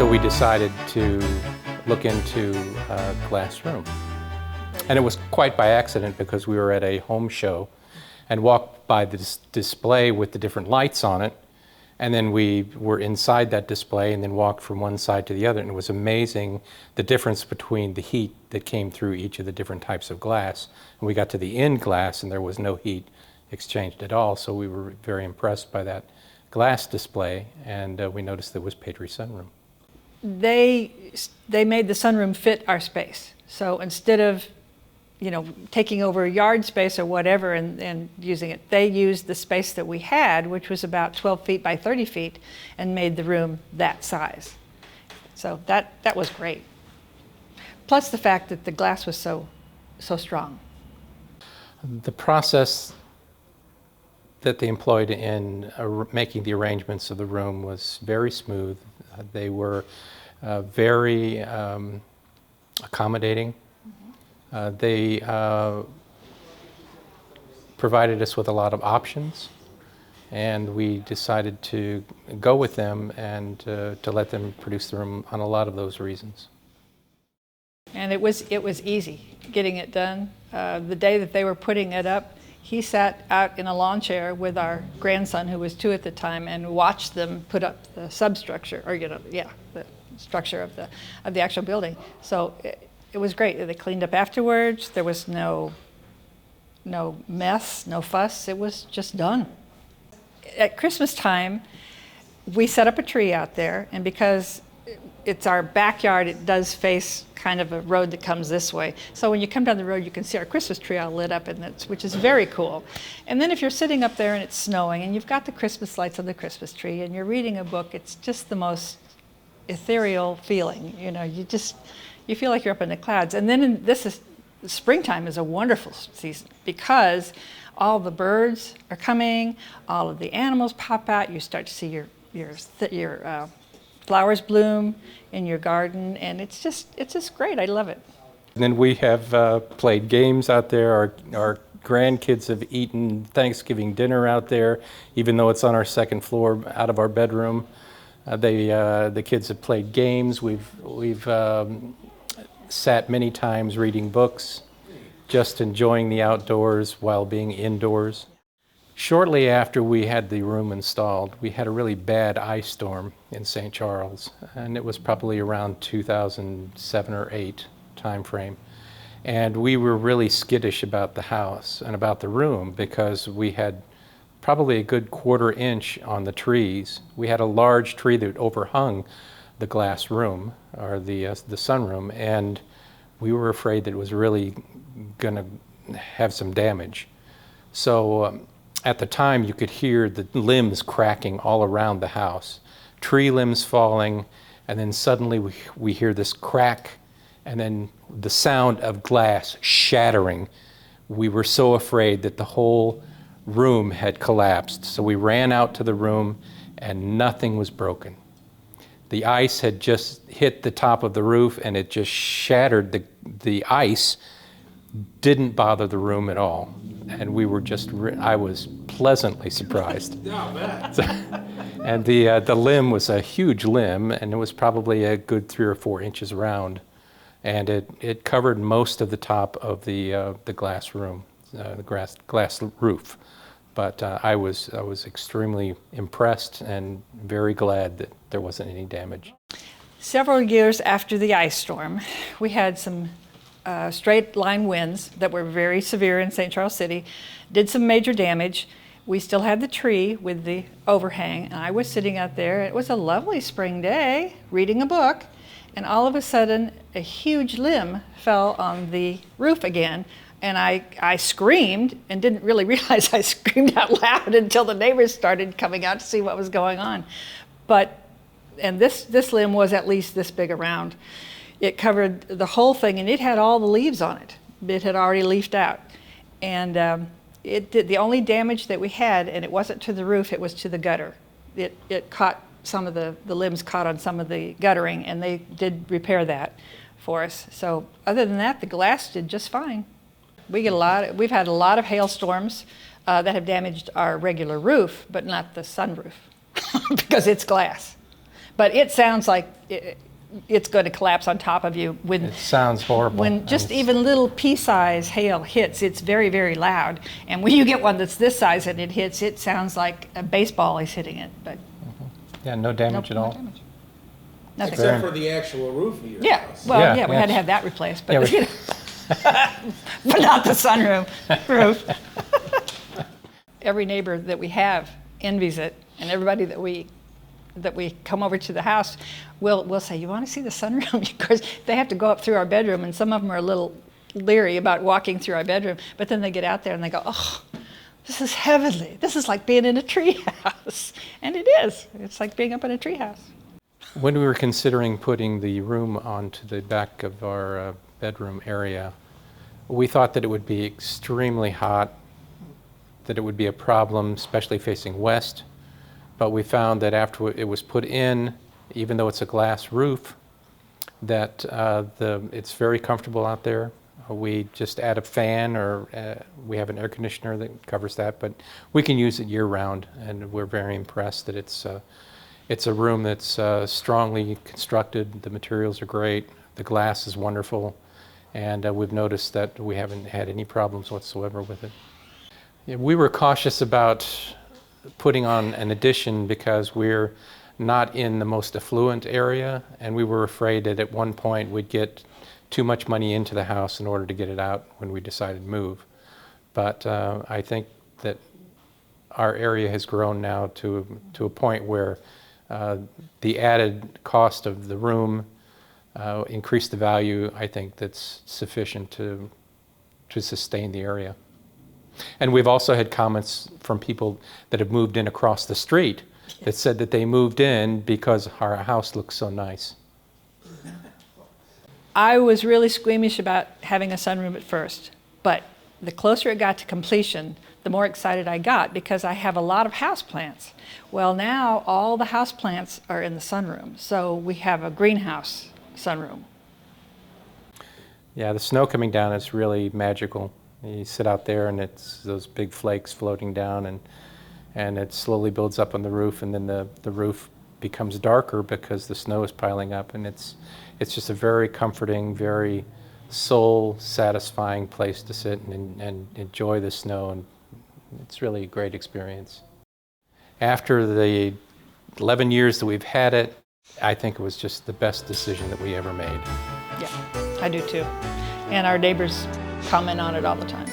So we decided to look into a glass room. And it was quite by accident because we were at a home show and walked by this display with the different lights on it. And then we were inside that display and then walked from one side to the other. And it was amazing the difference between the heat that came through each of the different types of glass. And we got to the end glass and there was no heat exchanged at all. So we were very impressed by that glass display, and we noticed there was Petri sunroom. They made the sunroom fit our space. So instead of taking over yard space or whatever and using it, they used the space that we had, which was about 12 feet by 30 feet, and made the room that size. So that was great. Plus the fact that the glass was so strong. The process that they employed in making the arrangements of the room was very smooth. They were very accommodating. They provided us with a lot of options, and we decided to go with them and to let them produce the room on a lot of those reasons. And it was easy getting it done. The day that they were putting it up, he sat out in a lawn chair with our grandson, who was 2 at the time, and watched them put up the substructure, or the structure of the actual building. So it was great. They cleaned up afterwards. There was no mess, no fuss. It was just done. At Christmas time, we set up a tree out there, and because it's our backyard, it does face kind of a road that comes this way. So when you come down the road, you can see our Christmas tree all lit up, which is very cool. And then if you're sitting up there and it's snowing and you've got the Christmas lights on the Christmas tree and you're reading a book, it's just the most ethereal feeling. You feel like you're up in the clouds. And then springtime is a wonderful season because all the birds are coming, all of the animals pop out. You start to see your flowers bloom in your garden, and it's just great. I love it. And then we have played games out there. Our grandkids have eaten Thanksgiving dinner out there, even though it's on our second floor out of our bedroom. The kids have played games. We've sat many times reading books, just enjoying the outdoors while being indoors. Shortly after we had the room installed, we had a really bad ice storm in St. Charles, and it was probably around 2007 or 8 time frame. And we were really skittish about the house and about the room because we had probably a good 1/4 inch on the trees. We had a large tree that overhung the glass room, or the sunroom, and we were afraid that it was really going to have some damage. So at the time, you could hear the limbs cracking all around the house, tree limbs falling, and then suddenly we hear this crack, and then the sound of glass shattering. We were so afraid that the whole room had collapsed, so we ran out to the room, and nothing was broken. The ice had just hit the top of the roof, and it just shattered. The ice didn't bother the room at all. And we were I was pleasantly surprised. And the limb was a huge limb, and it was probably a good 3 or 4 inches round. And it covered most of the top of the glass room, the glass roof. But I was extremely impressed and very glad that there wasn't any damage. Several years after the ice storm, we had some straight line winds that were very severe in St. Charles City, did some major damage. We still had the tree with the overhang, and I was sitting out there. It was a lovely spring day, reading a book, and all of a sudden, a huge limb fell on the roof again, and I screamed and didn't really realize I screamed out loud until the neighbors started coming out to see what was going on. And this limb was at least this big around. It covered the whole thing, and it had all the leaves on it. It had already leafed out. And the only damage that we had, and it wasn't to the roof, it was to the gutter. It caught some of the limbs caught on some of the guttering, and they did repair that for us. So other than that, the glass did just fine. We've had a lot of hailstorms that have damaged our regular roof, but not the sunroof because it's glass. But it sounds like it's going to collapse on top of you when It sounds horrible. when just even little pea-size hail hits. It's very, very loud. And when you get one that's this size and it hits, it sounds like a baseball is hitting it. But Yeah, no damage at all. damage. Nothing. Except for the actual roof of your Yeah, house. well, Yeah, yeah, we yeah. had to have that replaced, but, Yeah, we- you know, but not the sunroom roof. Every neighbor that we have envies it, and everybody that we come over to the house will say, "You want to see the sunroom?" Because they have to go up through our bedroom, and some of them are a little leery about walking through our bedroom. But then they get out there and they go, "Oh, this is heavenly. This is like being in a tree house," and it is. It's like being up in a tree house. When we were considering putting the room onto the back of our bedroom area, we thought that it would be extremely hot, that it would be a problem, especially facing west. But we found that after it was put in, even though it's a glass roof, that it's very comfortable out there. We just add a fan, or we have an air conditioner that covers that, but we can use it year-round, and we're very impressed that it's a room that's strongly constructed. The materials are great. The glass is wonderful, and we've noticed that we haven't had any problems whatsoever with it. Yeah, we were cautious about putting on an addition because we're not in the most affluent area, and we were afraid that at one point we'd get too much money into the house in order to get it out when we decided to move. But I think that our area has grown now to a point where the added cost of the room increased the value. I think that's sufficient to sustain the area. And we've also had comments from people that have moved in across the street that said that they moved in because our house looks so nice. I was really squeamish about having a sunroom at first, but the closer it got to completion, the more excited I got because I have a lot of houseplants. Well, now all the houseplants are in the sunroom, so we have a greenhouse sunroom. Yeah, the snow coming down is really magical. You sit out there and it's those big flakes floating down, and it slowly builds up on the roof, and then the roof becomes darker because the snow is piling up, and it's just a very comforting, very soul-satisfying place to sit and enjoy the snow, and it's really a great experience. After the 11 years that we've had it, I think it was just the best decision that we ever made. Yeah, I do too. And our neighbors comment on it all the time.